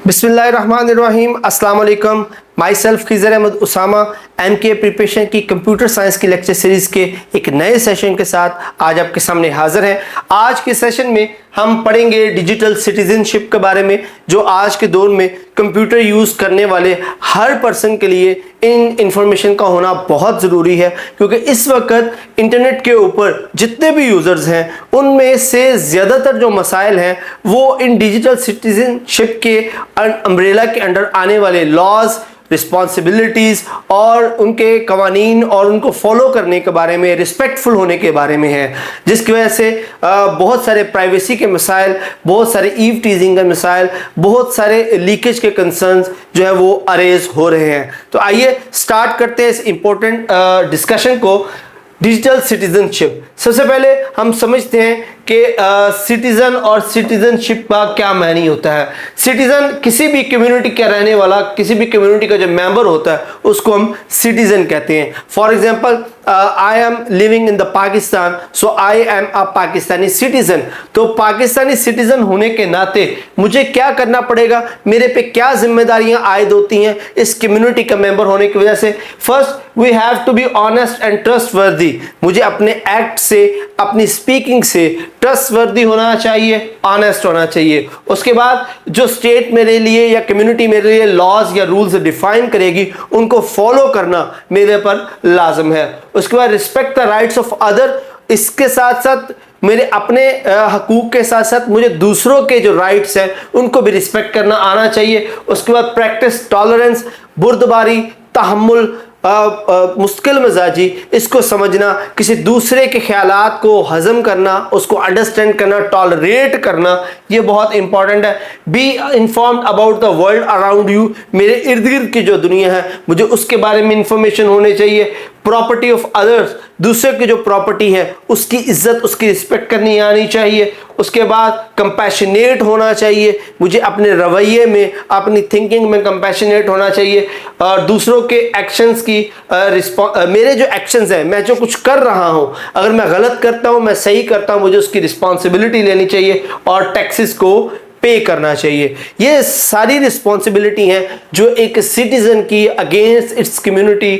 बिस्मिल्लाहिर्रहमानिर्रहीम। अस्सलाम वालेकुम। Myself Khizar Ahmed Usama MK preparation की कंप्यूटर साइंस की लेक्चर सीरीज़ के एक नए सेशन के साथ आज आपके सामने हाजिर हैं। आज के सेशन में हम पढ़ेंगे डिजिटल सिटीजनशिप के बारे में, जो आज के दौर में कंप्यूटर यूज़ करने वाले हर पर्सन के लिए इन इंफॉर्मेशन का होना बहुत ज़रूरी है, क्योंकि इस वक्त इंटरनेट के ऊपर जितने भी यूज़र्स हैं उनमें से ज़्यादातर जो मसाइल हैं वो इन डिजिटल सिटीजनशिप के अम्ब्रेला के अंडर आने वाले लॉज, रिस्पॉन्सिबिलिटीज़ और उनके कवानीन और उनको फॉलो करने के बारे में, रिस्पेक्टफुल होने के बारे में है, जिसकी वजह से बहुत सारे प्राइवेसी के मसाइल, बहुत सारे ईव टीजिंग के मसाइल, बहुत सारे लीकेज के कंसर्न्स जो है वो अरेज हो रहे हैं। तो आइए स्टार्ट करते हैं इस इम्पोर्टेंट डिस्कशन को। डिजिटल सिटीजनशिप, सबसे पहले हम समझते हैं कि सिटीज़न और सिटीजनशिप का क्या मायने होता है। सिटीज़न किसी भी कम्युनिटी का रहने वाला, किसी भी कम्युनिटी का जो मेंबर होता है उसको हम सिटीज़न कहते हैं। For example, I am living in the Pakistan, so I am a Pakistani citizen. तो पाकिस्तानी सिटीज़न होने के नाते मुझे क्या करना पड़ेगा, मेरे पे क्या जिम्मेदारियां आयद होती हैं इस कम्युनिटी का मेंबर होने की वजह से। First, we have to be honest and trustworthy. मुझे अपने एक्ट से, अपनी स्पीकिंग से ट्रस्टवर्दी होना चाहिए, ऑनेस्ट होना चाहिए। उसके बाद जो स्टेट मेरे लिए या कम्युनिटी मेरे लिए लॉज या रूल्स डिफाइन करेगी उनको फॉलो करना मेरे पर लाजम है। उसके बाद respect the rights of other, इसके साथ साथ मेरे अपने हकूक के साथ साथ मुझे दूसरों के जो राइट्स हैं उनको भी रिस्पेक्ट करना आना चाहिए। उसके बाद प्रैक्टिस टॉलरेंस, बुर्दबारी, तहम्मुल, मुश्किल मिजाजी, इसको समझना, किसी दूसरे के ख्यालात को हजम करना, उसको अंडरस्टैंड करना, टॉलरेट करना, ये बहुत इंपॉर्टेंट है। Be informed about the world around you, मेरे इर्द गिर्द की जो दुनिया है मुझे उसके बारे में इंफॉर्मेशन होनी चाहिए। प्रॉपर्टी ऑफ अदर्स, दूसरे की जो प्रॉपर्टी है उसकी इज्जत, उसकी रिस्पेक्ट करनी आनी चाहिए। उसके बाद कंपैशनेट होना चाहिए, मुझे अपने रवैये में, अपनी थिंकिंग में कंपैशनेट होना चाहिए और दूसरों के एक्शंस की मेरे जो एक्शंस हैं, मैं जो कुछ कर रहा हूँ, अगर मैं गलत करता हूँ, मैं सही करता हूँ, मुझे उसकी रिस्पॉन्सिबिलिटी लेनी चाहिए और टैक्सेस को पे करना चाहिए। ये सारी रिस्पॉन्सिबिलिटी हैं जो एक सिटीजन की अगेंस्ट इट्स कम्युनिटी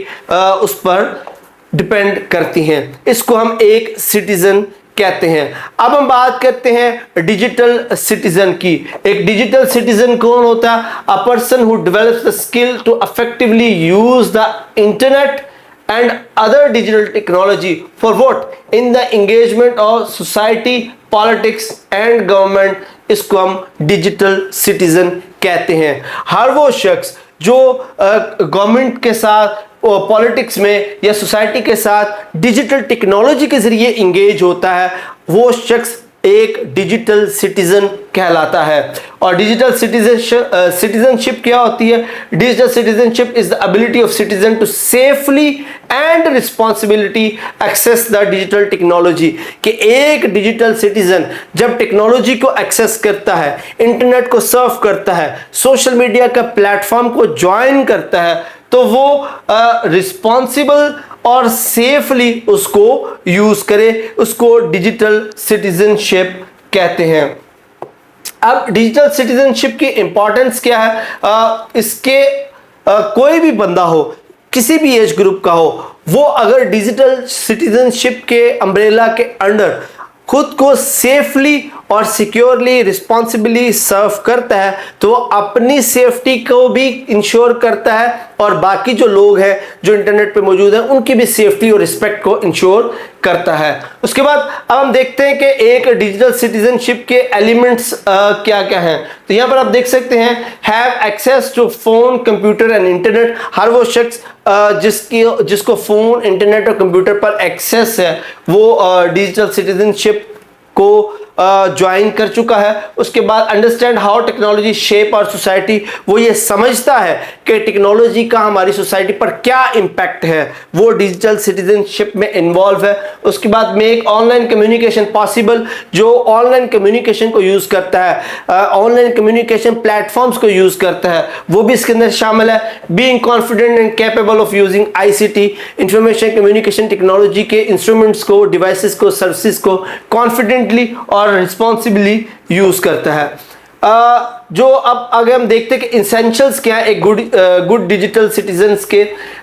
उस पर डिपेंड करती हैं। इसको हम एक सिटीजन कहते हैं। अब हम बात करते हैं डिजिटल सिटीजन की। एक डिजिटल सिटीजन कौन होता है? A person who develops the skill to effectively use the internet and other digital technology for what? In the engagement of society, politics and government। इसको हम डिजिटल सिटीजन कहते हैं। हर वो शख्स जो गवर्नमेंट के साथ, पॉलिटिक्स में या सोसाइटी के साथ डिजिटल टेक्नोलॉजी के जरिए इंगेज होता है, वो शख्स एक डिजिटल सिटीजन कहलाता है। और डिजिटल सिटीजनशिप क्या होती है? Digital citizenship is the ability of citizen to safely and responsibility access the digital technology. कि एक डिजिटल सिटीजन जब टेक्नोलॉजी को एक्सेस करता है, इंटरनेट को सर्व करता है, सोशल मीडिया का प्लेटफॉर्म को ज्वाइन करता है, तो वो रिस्पॉन्सिबल और सेफली उसको यूज करे, उसको डिजिटल सिटीजनशिप कहते हैं। अब डिजिटल सिटीजनशिप की इंपॉर्टेंस क्या है? इसके कोई भी बंदा हो, किसी भी एज ग्रुप का हो, वो अगर डिजिटल सिटीजनशिप के अम्ब्रेला के अंडर खुद को सेफली और सिक्योरली, रिस्पॉन्सिबली सर्व करता है तो वो अपनी सेफ्टी को भी इंश्योर करता है और बाकी जो लोग हैं जो इंटरनेट पे मौजूद हैं उनकी भी सेफ्टी और रिस्पेक्ट को इंश्योर करता है। उसके बाद अब हम देखते हैं कि एक डिजिटल सिटीजनशिप के एलिमेंट्स क्या क्या हैं। तो यहाँ पर आप देख सकते हैं, have access to phone, computer and internet. हर वो शख्स जिसको फोन, इंटरनेट और कंप्यूटर पर एक्सेस है वो डिजिटल सिटीजनशिप को ज्वाइन कर चुका है। उसके बाद अंडरस्टैंड हाउ टेक्नोलॉजी शेप और सोसाइटी, वो ये समझता है कि टेक्नोलॉजी का हमारी सोसाइटी पर क्या इम्पैक्ट है, वो डिजिटल सिटीजनशिप में इन्वॉल्व है। उसके बाद मेक ऑनलाइन कम्युनिकेशन पॉसिबल, जो ऑनलाइन कम्युनिकेशन को यूज करता है, ऑनलाइन कम्युनिकेशन प्लेटफॉर्म्स को यूज करता है, वो भी इसके अंदर शामिल है। Being confident and capable of using ICT, information communication technology के इंस्ट्रूमेंट्स को, डिवाइसेस को, सर्विसेज को कॉन्फिडेंटली और रिस्पॉन्सिबली यूज करता है। जो अब अगर हम देखते हैं कि इंसेंशियल्स क्या है एक गुड डिजिटल सिटीजन्स के,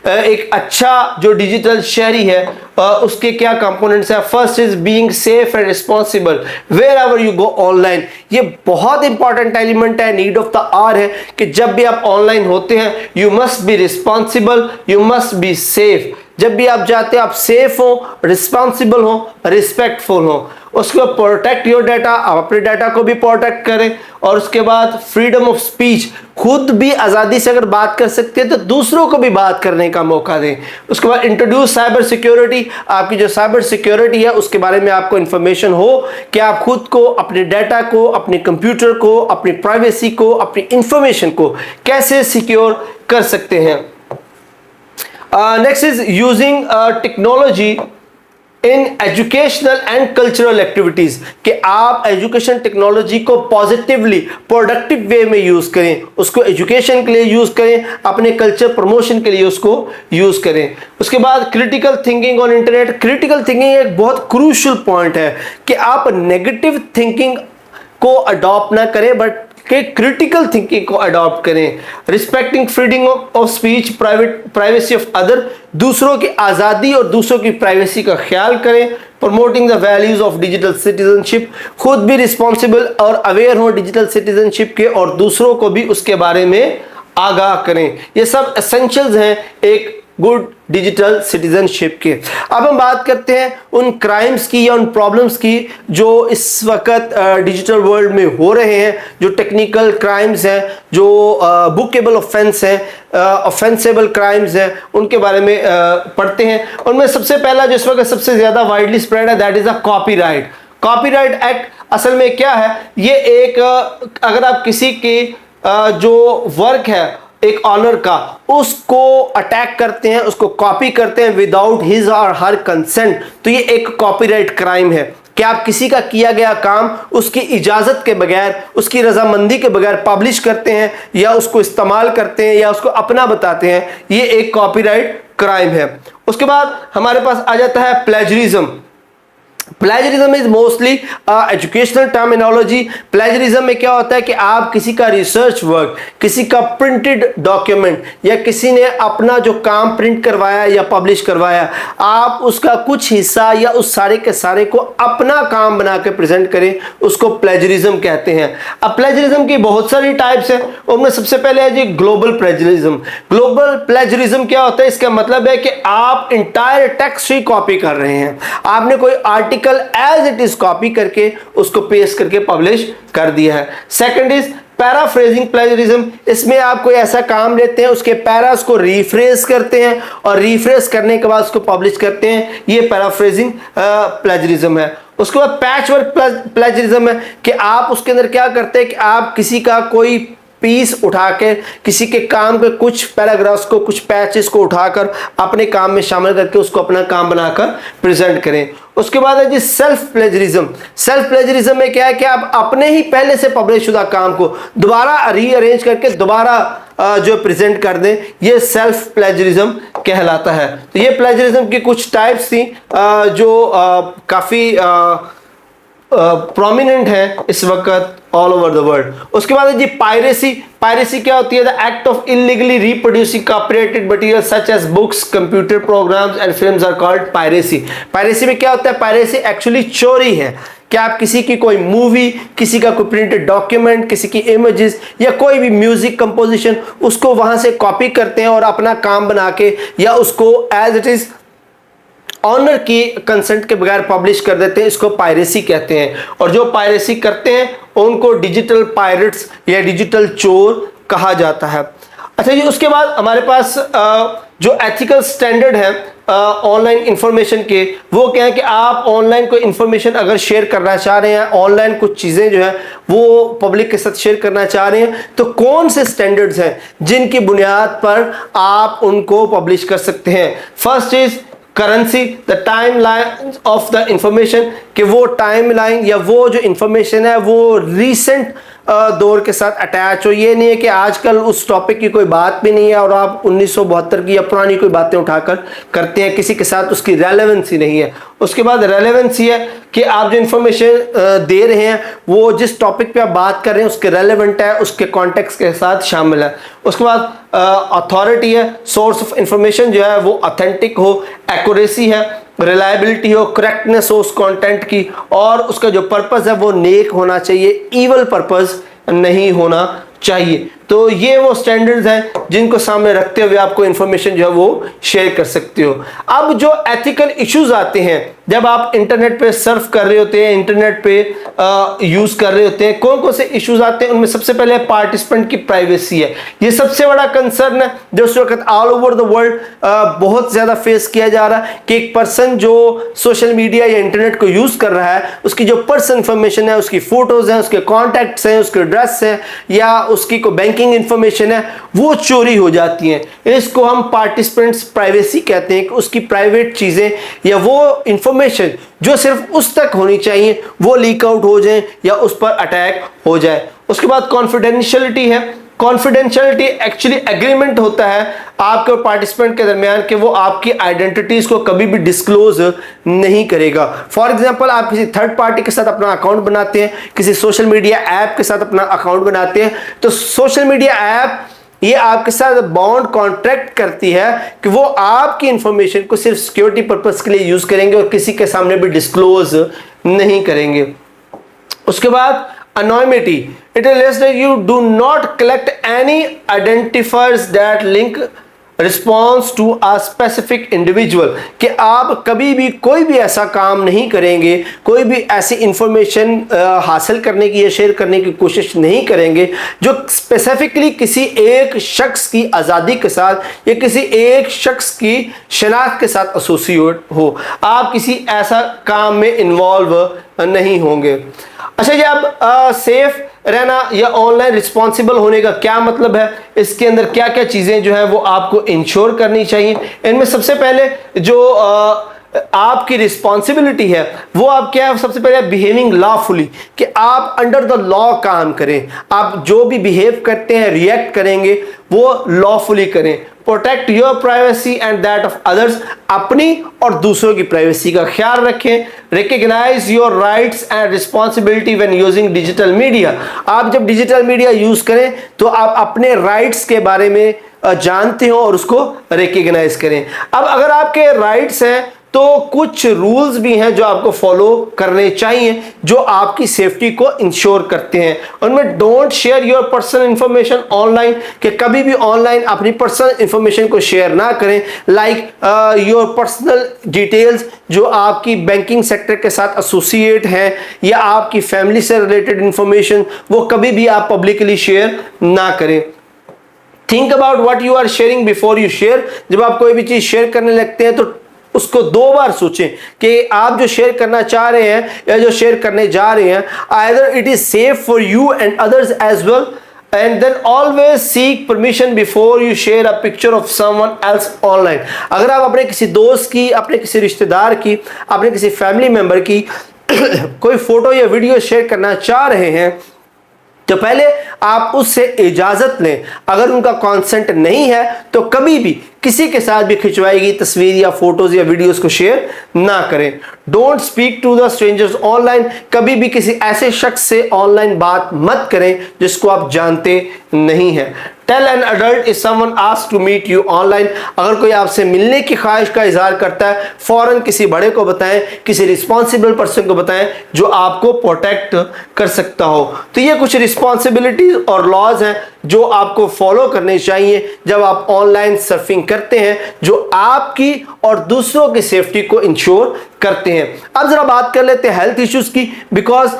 एक अच्छा जो डिजिटल शहरी है उसके क्या कंपोनेंट्स हैं। First is being safe and responsible wherever you go online. ये बहुत इंपॉर्टेंट एलिमेंट है, नीड ऑफ द आवर है कि जब भी आप ऑनलाइन होते हैं you must be responsible, you must be safe. जब भी आप जाते हैं आप सेफ हो, रिस्पॉन्सिबल हो, रिस्पेक्टफुल हो। उसके बाद प्रोटेक्ट योर डाटा, आप अपने डाटा को भी प्रोटेक्ट करें। और उसके बाद फ्रीडम ऑफ स्पीच, खुद भी आज़ादी से अगर बात कर सकते हैं तो दूसरों को भी बात करने का मौका दें। उसके बाद इंट्रोड्यूस साइबर सिक्योरिटी, आपकी जो साइबर सिक्योरिटी है उसके बारे में आपको इंफॉर्मेशन हो कि आप खुद को, अपने डाटा को, अपने कंप्यूटर को, अपनी प्राइवेसी को, अपनी इंफॉर्मेशन को कैसे सिक्योर कर सकते हैं। Next is using technology in educational and cultural activities, कि आप एजुकेशन टेक्नोलॉजी को पॉजिटिवली प्रोडक्टिव वे में यूज करें, उसको एजुकेशन के लिए यूज करें, अपने कल्चर प्रमोशन के लिए उसको यूज करें। उसके बाद critical thinking on internet. Critical thinking एक बहुत क्रूशियल पॉइंट है कि आप नेगेटिव थिंकिंग को अडॉप्ट ना करें बट कि क्रिटिकल थिंकिंग को अडॉप्ट करें। Respecting freedom of speech, privacy of other, दूसरों की आज़ादी और दूसरों की प्राइवेसी का ख्याल करें। Promoting the values of digital citizenship, खुद भी रिस्पॉन्सिबल और अवेयर हो डिजिटल सिटीजनशिप के और दूसरों को भी उसके बारे में आगाह करें। ये सब एसेंशियल्स हैं एक गुड डिजिटल सिटीजनशिप के। अब हम बात करते हैं उन क्राइम्स की या उन प्रॉब्लम्स की जो इस वक्त डिजिटल वर्ल्ड में हो रहे हैं, जो टेक्निकल क्राइम्स हैं, जो बुकेबल ऑफेंस हैं, ऑफेंसेबल क्राइम्स हैं, उनके बारे में पढ़ते हैं। उनमें सबसे पहला जो इस वक्त सबसे ज्यादा वाइडली स्प्रेड है that is a copyright. Copyright act असल में क्या है, ये एक अगर आप किसी की जो वर्क है एक ऑनर का, उसको अटैक करते हैं, उसको कॉपी करते हैं विदाउट हिज और हर कंसेंट, तो ये एक कॉपीराइट क्राइम है कि आप किसी का किया गया काम उसकी इजाजत के बगैर, उसकी रजामंदी के बगैर पब्लिश करते हैं या उसको इस्तेमाल करते हैं या उसको अपना बताते हैं, ये एक कॉपीराइट क्राइम है। उसके बाद हमारे पास आ जाता है plagiarism. Plagiarism is mostly educational terminology. Plagiarism में क्या होता है कि आप किसी का रिसर्च वर्क, किसी का प्रिंटेड डॉक्यूमेंट या किसी ने अपना जो काम प्रिंट करवाया या पब्लिश करवाया, आप उसका कुछ हिस्सा या उस सारे के सारे को अपना काम बना के प्रेजेंट करें, उसको प्लेजरिज्म कहते हैं। अब प्लेजरिज्म की बहुत सारी टाइप्स हैं, उनमें सबसे पहले है जी ग्लोबल प्लेजरिज्म। ग्लोबल प्लेजरिज्म क्या होता है, इसका मतलब है कि आप इंटायर टेक्स्ट ही कॉपी कर रहे हैं, आपने कोई article as it is copy करके उसको पेस्ट करके पब्लिश कर दिया है। Second is paraphrasing plagiarism. इसमें आप कोई ऐसा काम लेते हैं, उसके पैरास को रीफ्रेज करते हैं और रीफ्रेज करने के बाद उसको पब्लिश करते हैं, ये पैराफ्रेजिंग प्लेजरिज्म है। उसके बाद पैचवर्क प्लेजरिज्म है कि आप उसके अंदर क्या करते हैं कि आप किसी का कोई पीस उठा के, किसी के काम के कुछ पैराग्राफ्स को, कुछ पैचेस को उठाकर अपने काम में शामिल करके उसको अपना काम बनाकर प्रेजेंट करें। उसके बाद है जी सेल्फ प्लेजरिज्म। सेल्फ प्लेजरिज्म में क्या है कि आप अपने ही पहले से पब्लिश शुदा काम को दोबारा रीअरेंज करके दोबारा जो प्रेजेंट कर दें, ये सेल्फ प्लेजरिज्म कहलाता है। तो ये प्लेजरिज्म की कुछ टाइप्स थी जो काफ़ी प्रोमिनेंट है इस वक्त ऑल ओवर द वर्ल्ड। उसके बाद है जी पायरेसी। पायरेसी क्या होती है, the act of illegally reproducing copyrighted material such as books, computer programs and films are called piracy. Piracy में क्या होता है, पायरेसी एक्चुअली चोरी है कि आप किसी की कोई मूवी, किसी का कोई प्रिंटेड डॉक्यूमेंट, किसी की इमेजेस या कोई भी म्यूजिक कंपोजिशन, उसको वहां से कॉपी करते हैं और अपना काम बना के या उसको एज इट इज ऑनर की कंसेंट के बगैर पब्लिश कर देते हैं, इसको पायरेसी कहते हैं। और जो पायरेसी करते हैं उनको डिजिटल पायरेट्स या डिजिटल चोर कहा जाता है। अच्छा जी, उसके बाद हमारे पास जो एथिकल स्टैंडर्ड है ऑनलाइन इंफॉर्मेशन के, वो क्या है कि आप ऑनलाइन कोई इंफॉर्मेशन अगर शेयर करना चाह रहे हैं, ऑनलाइन कुछ चीज़ें जो है वो पब्लिक के साथ शेयर करना चाह रहे हैं, तो कौन से स्टैंडर्ड्स हैं जिनकी बुनियाद पर आप उनको पब्लिश कर सकते हैं। First is currency, the time line of the information, कि वो टाइम लाइन या वो जो इंफॉर्मेशन है वो रिसेंट दौर के साथ अटैच हो। ये नहीं है कि आजकल उस टॉपिक की कोई बात भी नहीं है और आप 1972 की या पुरानी कोई बातें उठाकर करते हैं, किसी के साथ उसकी रेलेवेंसी नहीं है। उसके बाद रेलेवेंसी है कि आप जो इंफॉर्मेशन दे रहे हैं वो जिस टॉपिक पे आप बात कर रहे हैं उसके रेलेवेंट है, उसके कॉन्टेक्स्ट के साथ शामिल है। उसके बाद अथॉरिटी है, सोर्स ऑफ इंफॉर्मेशन जो है वो ऑथेंटिक हो, एक्यूरेसी है, रिलायबिलिटी हो, करेक्टनेस हो उस कंटेंट की, और उसका जो पर्पस है वो नेक होना चाहिए, ईवल पर्पस नहीं होना चाहिए। तो ये वो स्टैंडर्ड्स हैं जिनको सामने रखते हुए आपको इंफॉर्मेशन जो है वो शेयर कर सकते हो। अब जो एथिकल इश्यूज आते हैं जब आप इंटरनेट पे सर्फ कर रहे होते हैं, इंटरनेट पे यूज कर रहे होते हैं, कौन कौन से इश्यूज आते हैं, उनमें सबसे पहले पार्टिसिपेंट की प्राइवेसी है। ये सबसे बड़ा कंसर्न है जो उस वक्त ऑल ओवर द वर्ल्ड बहुत ज्यादा फेस किया जा रहा है कि एक पर्सन जो सोशल मीडिया या इंटरनेट को यूज कर रहा है उसकी जो पर्सनल इंफॉर्मेशन है, उसकी फोटोज हैं, उसके कॉन्टैक्ट्स हैं, उसके एड्रेस हैं या उसकी कोई बैंकिंग इंफॉर्मेशन है, वो चोरी हो जाती है। इसको हम पार्टिसिपेंट्स प्राइवेसी कहते हैं कि उसकी प्राइवेट चीजें या वो इंफॉर्मेशन जो सिर्फ उस तक होनी चाहिए वो लीक आउट हो जाए या उस पर अटैक हो जाए। उसके बाद कॉन्फिडेंशियलिटी है। कॉन्फिडेंशियलिटी एक्चुअली एग्रीमेंट होता है आपके और पार्टिसिपेंट के दरमियान कि वो आपकी आइडेंटिटीज को कभी भी डिस्क्लोज नहीं करेगा। फॉर एग्जांपल आप किसी थर्ड पार्टी के साथ अपना अकाउंट बनाते हैं, किसी सोशल मीडिया ऐप के साथ अपना अकाउंट बनाते हैं, तो सोशल मीडिया ऐप ये आपके साथ बॉन्ड कॉन्ट्रैक्ट करती है कि वो आपकी इंफॉर्मेशन को सिर्फ सिक्योरिटी पर्पस के लिए यूज करेंगे और किसी के सामने भी डिस्क्लोज नहीं करेंगे। उसके बाद anonymity, it is that you do not collect any identifiers that link response to a specific individual, कि आप कभी भी कोई भी ऐसा काम नहीं करेंगे, कोई भी ऐसी इंफॉर्मेशन हासिल करने की या शेयर करने की कोशिश नहीं करेंगे जो स्पेसिफिकली किसी एक शख्स की आज़ादी के साथ या किसी एक शख्स की शनाख्त के साथ एसोसिएट हो। आप किसी ऐसा काम में इन्वॉल्व नहीं होंगे। अच्छा जी, अब सेफ रहना या ऑनलाइन रिस्पॉन्सिबल होने का क्या मतलब है, इसके अंदर क्या क्या चीजें जो है वो आपको इंश्योर करनी चाहिए। इनमें सबसे पहले जो आपकी रिस्पॉन्सिबिलिटी है वो आप क्या है, सबसे पहले बिहेविंग लॉफुली, कि आप अंडर द लॉ काम करें। आप जो भी बिहेव करते हैं, रिएक्ट करेंगे, वो लॉफुली करें। Protect your privacy and that of others, अपनी और दूसरों की प्राइवेसी का ख्याल रखें। Recognize your rights and responsibility when using digital media, आप जब डिजिटल मीडिया यूज करें तो आप अपने राइट्स के बारे में जानते हो और उसको रिकग्नाइज करें। अब अगर आपके राइट्स हैं तो कुछ रूल्स भी हैं जो आपको फॉलो करने चाहिए जो आपकी सेफ्टी को इंश्योर करते हैं। उनमें don't share your personal information online, कि कभी भी ऑनलाइन अपनी पर्सनल इंफॉर्मेशन को शेयर ना करें, लाइक योर पर्सनल डिटेल्स जो आपकी बैंकिंग सेक्टर के साथ एसोसिएट हैं या आपकी फैमिली से रिलेटेड इंफॉर्मेशन, वो कभी भी आप पब्लिकली शेयर ना करें। Think about what you are sharing before you share, जब आप कोई भी चीज शेयर करने लगते हैं तो उसको 2 बार सोचें कि आप जो शेयर करना चाह रहे हैं या जो शेयर करने जा रहे हैं, either it is safe for you and others as well, and then always seek permission before you share a picture of someone else online। अगर आप अपने किसी दोस्त की, अपने किसी रिश्तेदार की, अपने किसी फैमिली मेंबर की कोई फोटो या वीडियो शेयर करना चाह रहे हैं तो पहले आप उससे इजाजत लें। अगर उनका कॉन्सेंट नहीं है तो कभी भी किसी के साथ भी खिंचवाई गई तस्वीर या फोटोज या वीडियोस को शेयर ना करें। Don't speak to the strangers online, कभी भी किसी ऐसे शख्स से ऑनलाइन बात मत करें जिसको आप जानते नहीं हैं। Tell an adult if someone asks to meet you online, अगर कोई आपसे मिलने की ख्वाहिश का इजहार करता है फौरन किसी बड़े को बताएं, किसी रिस्पॉन्सिबल पर्सन को बताएं जो आपको प्रोटेक्ट कर सकता हो। तो ये कुछ रिस्पॉन्सिबिलिटीज और लॉज हैं जो आपको फॉलो करने चाहिए जब आप ऑनलाइन सर्फिंग करते हैं, जो आपकी और दूसरों की सेफ्टी को इंश्योर करते हैं। अब जरा बात कर लेते हैं हेल्थ इश्यूज की, बिकॉज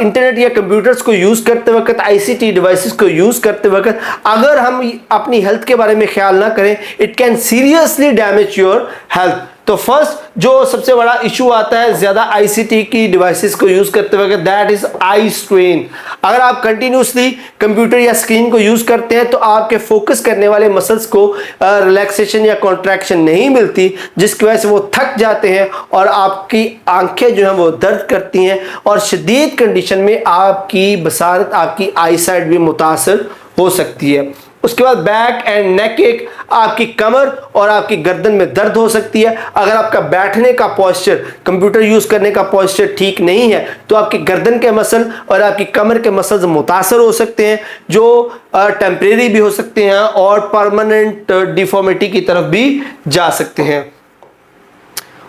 इंटरनेट या कंप्यूटर्स को यूज करते वक्त, आईसीटी डिवाइसेस को यूज करते वक्त अगर हम अपनी हेल्थ के बारे में ख्याल ना करें, it can seriously damage your health. तो फर्स्ट जो सबसे बड़ा इशू आता है ज्यादा आईसीटी की डिवाइसेस को यूज करते हुए, दैट इज आई स्ट्रेन। अगर आप कंटिन्यूसली कंप्यूटर या स्क्रीन को यूज करते हैं तो आपके फोकस करने वाले मसल्स को रिलैक्सेशन या कॉन्ट्रैक्शन नहीं मिलती, जिसकी वजह से वो थक जाते हैं और आपकी आंखें जो हैं वो दर्द करती हैं और शदीद कंडीशन में आपकी बसारत, आपकी आई साइट भी मुतासर हो सकती है। उसके बाद बैक एंड नेक एक, आपकी कमर और आपकी गर्दन में दर्द हो सकती है। अगर आपका बैठने का पोस्चर, कंप्यूटर यूज करने का पोस्चर ठीक नहीं है तो आपकी गर्दन के मसल और आपकी कमर के मसल्स मुतासर हो सकते हैं, जो टेम्परेरी भी हो सकते हैं और परमानेंट डिफॉर्मिटी की तरफ भी जा सकते हैं।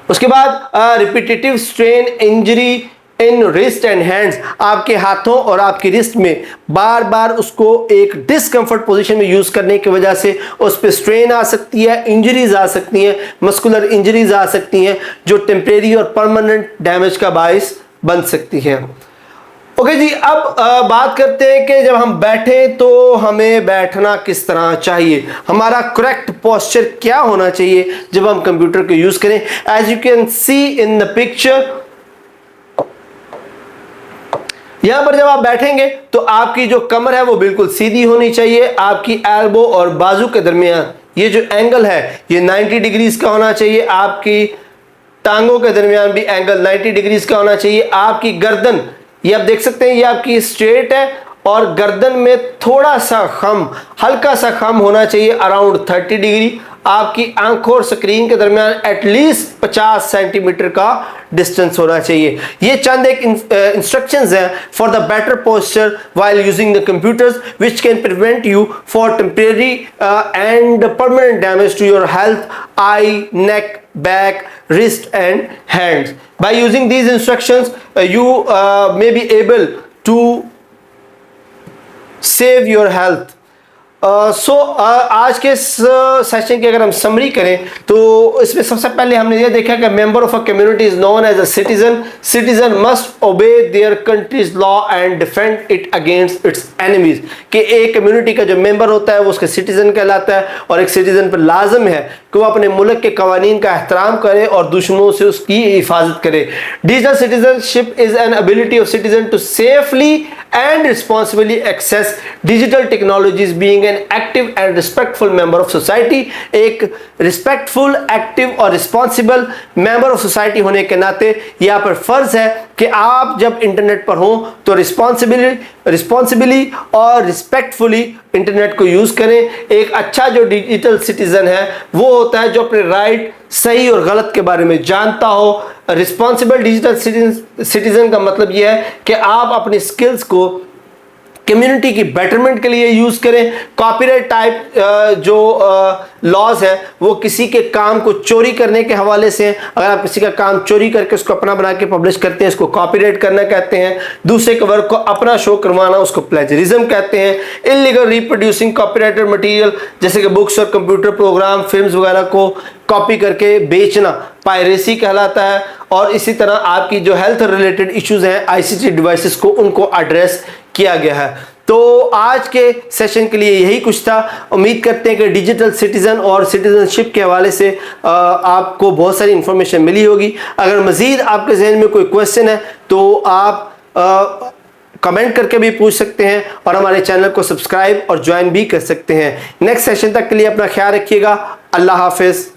उसके बाद repetitive strain injury in wrist and hands, आपके हाथों और आपकी रिस्ट में बार बार उसको एक डिस्कंफर्ट पोजीशन में यूज करने की वजह से उस पर स्ट्रेन आ सकती है, इंजरीज आ सकती हैं, मस्कुलर इंजरीज आ सकती हैं जो टेम्परेरी और परमानेंट डैमेज का बायस बन सकती हैं। ओके जी, अब बात करते हैं कि जब हम बैठे तो हमें बैठना किस तरह चाहिए, हमारा करेक्ट पोस्चर क्या होना चाहिए जब हम कंप्यूटर को यूज करें। As you can see in the picture, यहां पर जब आप बैठेंगे तो आपकी जो कमर है वो बिल्कुल सीधी होनी चाहिए। आपकी एल्बो और बाजू के दरमियान ये जो एंगल है ये 90 डिग्रीज का होना चाहिए। आपकी टांगों के दरमियान भी एंगल 90 डिग्रीज का होना चाहिए। आपकी गर्दन, ये आप देख सकते हैं, ये आपकी स्ट्रेट है और गर्दन में थोड़ा सा खम, हल्का सा खम होना चाहिए, अराउंड 30 डिग्री। आपकी आंखों और स्क्रीन के दरमियान एटलीस्ट 50 सेंटीमीटर का डिस्टेंस होना चाहिए। ये चंद एक इंस्ट्रक्शंस हैं for the better posture while using the computers which can prevent you for temporary and permanent damage to your health, eye, neck, back, wrist and hands. By using these instructions, you may be able to save your health. आज के इस session की अगर हम summary करें तो इसमें सबसे पहले हमने ये देखा कि member of a community is known as a citizen. Citizen must obey their countries law and defend it against its enemies, कि एक कम्युनिटी का जो मेंबर होता है वो उसके सिटीजन कहलाता है और एक सिटीजन पर लाजम है कि वो अपने मुल्क के कवानीन का एहतराम करे और दुश्मनों से उसकी हिफाजत करे। Digital citizenship is an ability of citizen to safely and responsibly access digital technologies, being an active and respectful member of society। एक respectful, active और responsible member of society होने के नाते यहाँ पर फर्ज है कि आप जब इंटरनेट पर हो तो रिस्पॉन्सिबली और रिस्पेक्टफुली इंटरनेट को यूज करें। एक अच्छा जो डिजिटल सिटीजन है वो होता है जो अपने राइट, सही और गलत के बारे में जानता हो। रिस्पॉन्सिबल डिजिटल सिटीजन का मतलब यह है कि आप अपनी स्किल्स को कम्युनिटी की बेटरमेंट के लिए यूज करें। कॉपीराइट टाइप जो लॉज है वो किसी के काम को चोरी करने के हवाले से हैं। अगर आप किसी का काम चोरी करके उसको अपना बना के पब्लिश करते हैं, इसको कॉपीराइट करना कहते हैं। दूसरे के वर्क को अपना शो करवाना उसको प्लेजरिज्म कहते हैं। इलीगल रिप्रोड्यूसिंग कॉपीराइटेड मटेरियल जैसे कि बुक्स और कंप्यूटर प्रोग्राम, फिल्म्स वगैरह को कॉपी करके बेचना पायरेसी कहलाता है। और इसी तरह आपकी जो हेल्थ रिलेटेड इश्यूज हैं आईसीटी डिवाइसेस को, उनको एड्रेस किया गया है। तो आज के सेशन के लिए यही कुछ था। उम्मीद करते हैं कि डिजिटल सिटीजन और सिटीजनशिप के हवाले से आपको बहुत सारी इंफॉर्मेशन मिली होगी। अगर मजीद आपके जहन में कोई क्वेश्चन है तो आप कमेंट करके भी पूछ सकते हैं और हमारे चैनल को सब्सक्राइब और ज्वाइन भी कर सकते हैं। नेक्स्ट सेशन तक के लिए अपना ख्याल रखिएगा। अल्लाह हाफिज।